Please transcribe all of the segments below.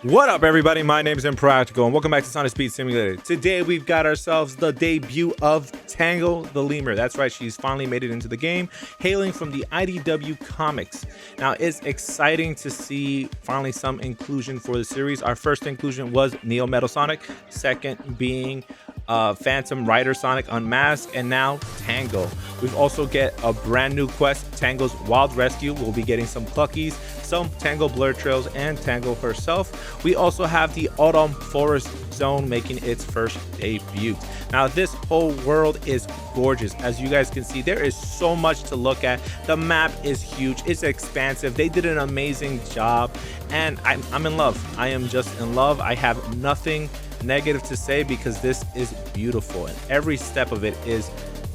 What up, everybody? My name is Impractical, and welcome back to Sonic Speed Simulator. Today, we've got ourselves the debut of Tangle the lemur. That's right, she's finally made it into the game, hailing from the IDW comics. Now, it's exciting to see finally some inclusion for the series. Our first inclusion was Neo Metal Sonic, second being Phantom Rider Sonic Unmasked, and now Tangle. We've also get a brand new quest, Tangle's Wild Rescue. We'll be getting some Cluckies, some Tangle Blur Trails, and Tangle herself. We also have the Autumn Forest Zone making its first debut. Now, this whole world is gorgeous. As you guys can see, there is so much to look at. The map is huge, it's expansive. They did an amazing job, and I'm in love. I am just in love. I have nothing negative to say because this is beautiful, and every step of it is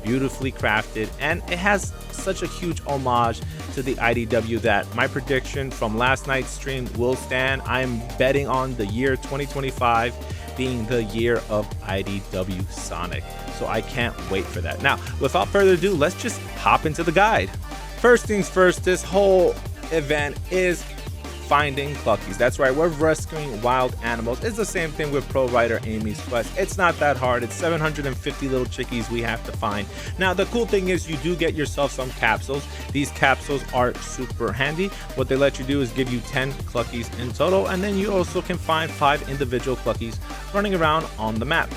beautifully crafted, and it has such a huge homage to the IDW that my prediction from last night's stream will stand. I'm betting on the year 2025 being the year of IDW Sonic, so I can't wait for that. Now, without further ado, let's just hop into the guide. First things first, this whole event is finding Cluckies. That's right, we're rescuing wild animals. It's the same thing with Pro Rider Amy's quest. It's not that hard. It's 750 little chickies we have to find. Now, the cool thing is you do get yourself some capsules. These capsules are super handy. What they let you do is give you 10 Cluckies in total, and then you also can find 5 individual Cluckies running around on the map.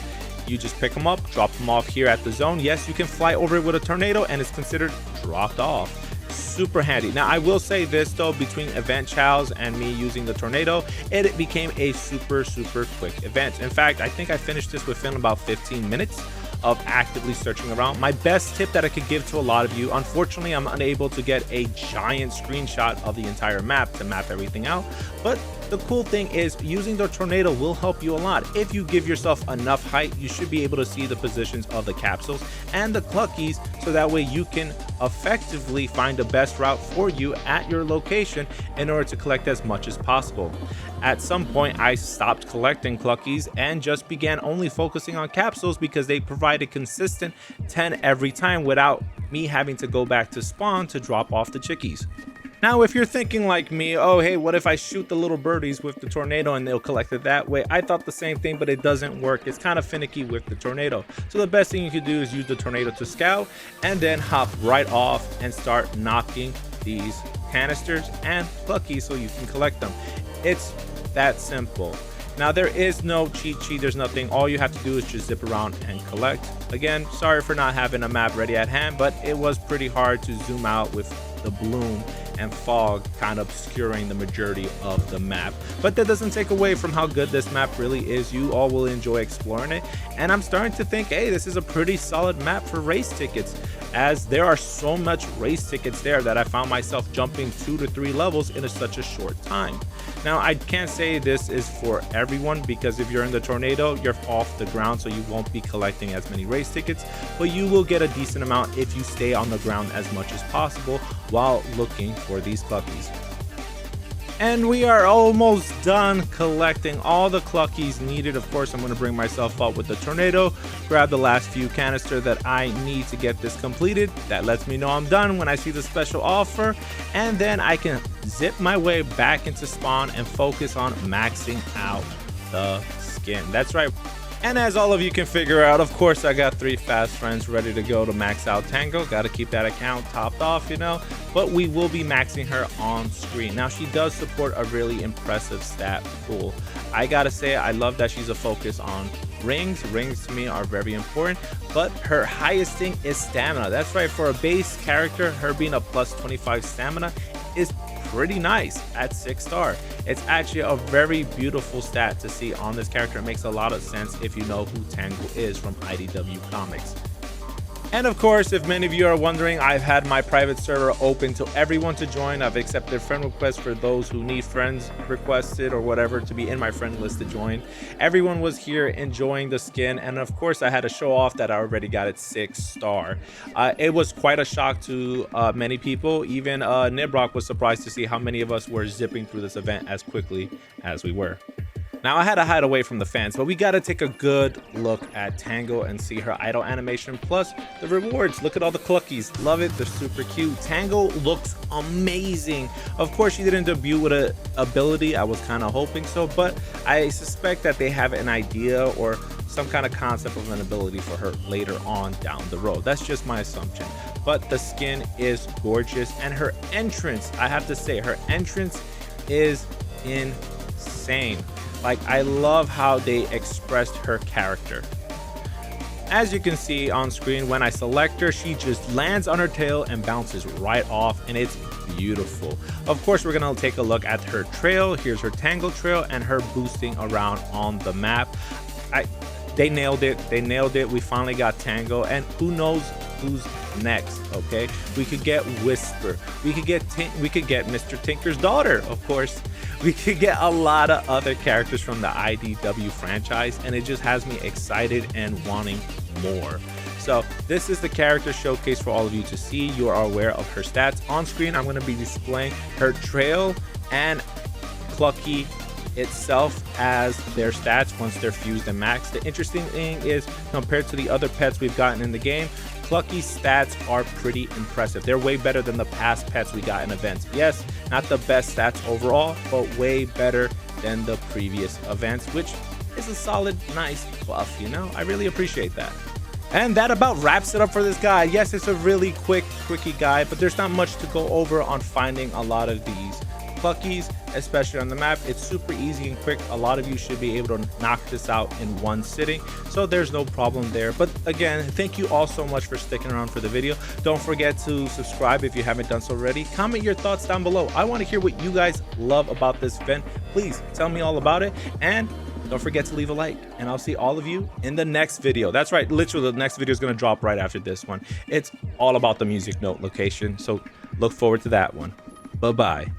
You just pick them up, drop them off here at the zone. Yes, you can fly over it with a tornado, and it's considered dropped off. Super handy. Now, I will say this though, between event chows and me using the tornado, it became a super quick event. In fact, I think I finished this within about 15 minutes of actively searching around. My best tip that I could give to a lot of you, unfortunately I'm unable to get a giant screenshot of the entire map to map everything out, but the cool thing is using the tornado will help you a lot. If you give yourself enough height, you should be able to see the positions of the capsules and the Cluckies, so that way you can effectively find the best route for you at your location in order to collect as much as possible. At some point, I stopped collecting Cluckies and just began only focusing on capsules because they provide a consistent 10 every time without me having to go back to spawn to drop off the chickies. Now, if you're thinking like me, oh hey, what if I shoot the little birdies with the tornado and they'll collect it that way? I thought the same thing, but it doesn't work. It's kind of finicky with the tornado. So the best thing you could do is use the tornado to scout and then hop right off and start knocking these canisters and Cluckies so you can collect them. It's that simple. Now, there is no cheat sheet, there's nothing. All you have to do is just zip around and collect. Again, sorry for not having a map ready at hand, but it was pretty hard to zoom out with the bloom and fog kind of obscuring the majority of the map. But that doesn't take away from how good this map really is. You all will enjoy exploring it, and I'm starting to think, hey, this is a pretty solid map for race tickets, as there are so much race tickets there that I found myself jumping 2 to 3 levels in such a short time. Now, I can't say this is for everyone, because if you're in the tornado, you're off the ground, so you won't be collecting as many race tickets, but you will get a decent amount if you stay on the ground as much as possible while looking for these Cluckies. And we are almost done collecting all the Cluckies needed. Of course, I'm going to bring myself up with the tornado, grab the last few canister that I need to get this completed. That lets me know I'm done when I see the special offer, and then I can zip my way back into spawn and focus on maxing out the skin. That's right. And as all of you can figure out, of course, I got 3 fast friends ready to go to max out Tangle. Got to keep that account topped off, you know, but we will be maxing her on screen. Now, she does support a really impressive stat pool. I gotta say, I love that she's a focus on rings. Rings to me are very important, but her highest thing is stamina. That's right, for a base character, her being a plus 25 stamina is pretty nice at 6 star. It's actually a very beautiful stat to see on this character. It makes a lot of sense if you know who Tangle is from IDW Comics. And of course, if many of you are wondering, I've had my private server open to everyone to join. I've accepted friend requests for those who need friends requested or whatever to be in my friend list to join. Everyone was here enjoying the skin, and of course I had to show off that I already got it 6 star. It was quite a shock to many people. Even Nibrock was surprised to see how many of us were zipping through this event as quickly as we were. Now I had to hide away from the fans, but we gotta take a good look at Tangle and see her idle animation, plus the rewards. Look at all the cluckies. Love it, they're super cute. Tangle looks amazing. Of course, she didn't debut with an ability. I was kind of hoping so, but I suspect that they have an idea or some kind of concept of an ability for her later on down the road. That's just my assumption. But the skin is gorgeous, and her entrance, I have to say, her entrance is insane. Like, I love how they expressed her character. As you can see on screen, when I select her, she just lands on her tail and bounces right off, and it's beautiful. Of course, we're gonna take a look at her trail. Here's her Tangle trail and her boosting around on the map. They nailed it. They nailed it. We finally got Tangle, and who knows who's next? Okay, we could get Whisper. We could get Mr. Tinker's daughter, of course. We could get a lot of other characters from the IDW franchise, and it just has me excited and wanting more. So this is the character showcase for all of you to see. You are aware of her stats. On screen, I'm going to be displaying her trail and Clucky itself as their stats once they're fused and maxed. The interesting thing is, compared to the other pets we've gotten in the game, Clucky's stats are pretty impressive. They're way better than the past pets we got in events. Yes, not the best stats overall, but way better than the previous events, which is a solid, nice buff, you know? I really appreciate that. And that about wraps it up for this guide. Yes, it's a really quickie guide, but there's not much to go over on finding a lot of these Cluckies, especially on the map. It's super easy and quick. A lot of you should be able to knock this out in one sitting, so there's no problem there. But again, thank you all so much for sticking around for the video. Don't forget to subscribe if you haven't done so already. Comment your thoughts down below. I want to hear what you guys love about this event. Please tell me all about it, and don't forget to leave a like, and I'll see all of you in the next video. That's right, literally the next video is going to drop right after this one. It's all about the music note location, so look forward to that one. Bye-bye.